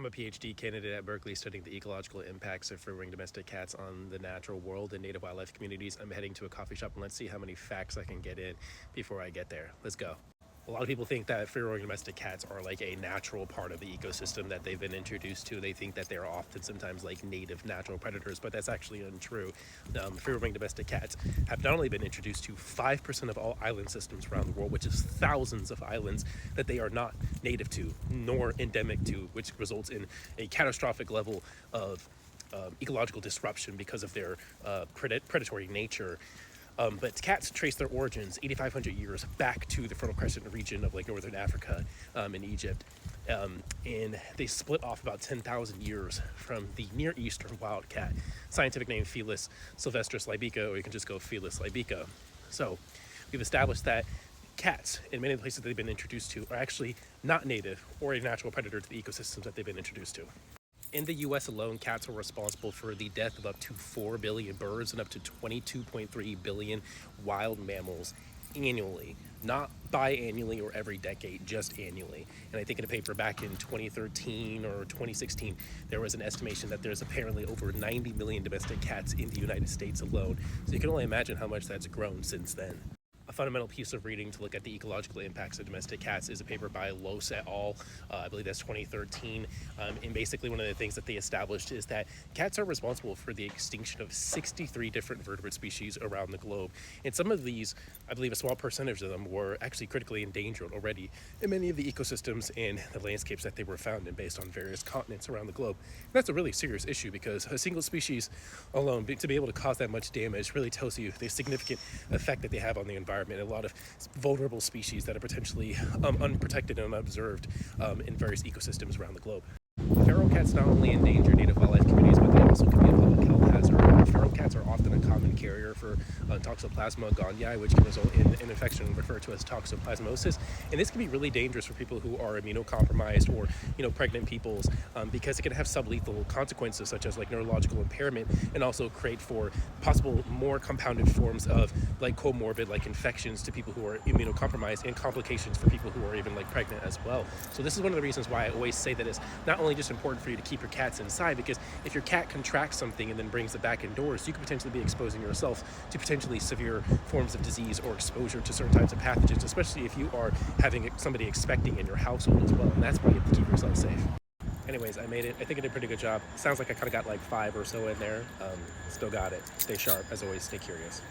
I'm a PhD candidate at Berkeley studying the ecological impacts of free-roaming domestic cats on the natural world and native wildlife communities. I'm heading to a coffee shop and let's see how many facts I can get in before I get there. Let's go. A lot of people think that free-roaming domestic cats are like a natural part of the ecosystem that they've been introduced to. They think that they're often sometimes like native natural predators, but that's actually untrue. Free-roaming domestic cats have not only been introduced to 5% of all island systems around the world, which is thousands of islands that they are not native to, nor endemic to, which results in a catastrophic level of ecological disruption because of their predatory nature. But cats trace their origins 8,500 years back to the Fertile Crescent region of like northern Africa in Egypt. And they split off about 10,000 years from the Near Eastern wildcat, scientific name Felis sylvestris libica, or you can just go Felis libica. So we've established that cats, in many of the places they've been introduced to, are actually not native or a natural predator to the ecosystems that they've been introduced to. In the US alone, cats are responsible for the death of up to 4 billion birds and up to 22.3 billion wild mammals annually. Not biannually or every decade, just annually. And I think in a paper back in 2013 or 2016, there was an estimation that there's apparently over 90 million domestic cats in the United States alone. So you can only imagine how much that's grown since then. A fundamental piece of reading to look at the ecological impacts of domestic cats is a paper by Los et al. I believe that's 2013. And basically one of the things that they established is that cats are responsible for the extinction of 63 different vertebrate species around the globe. And some of these, I believe a small percentage of them, were actually critically endangered already in many of the ecosystems and the landscapes that they were found in based on various continents around the globe. And that's a really serious issue because a single species alone, to be able to cause that much damage, really tells you the significant effect that they have on the environment. A lot of vulnerable species that are potentially unprotected and unobserved in various ecosystems around the globe. Feral cats not only endanger native wildlife communities, but they also can be a public health hazard. Feral cats are often a common carrier for Toxoplasma gondii, which can result in an infection referred to as toxoplasmosis. And this can be really dangerous for people who are immunocompromised or pregnant peoples because it can have sublethal consequences such as like neurological impairment and also create for possible more compounded forms of like comorbid like infections to people who are immunocompromised and complications for people who are even like pregnant as well. So this is one of the reasons why I always say that it's not only just important for you to keep your cats inside, because if your cat contracts something and then brings it back indoors, you could potentially be exposing yourself to potentially severe forms of disease or exposure to certain types of pathogens, especially if you are having somebody expecting in your household as well, and that's why you have to keep yourself safe. Anyways, I made it. I think I did a pretty good job. Sounds like I kind of got like 5 or so in there. Still got it. Stay sharp. As always, stay curious.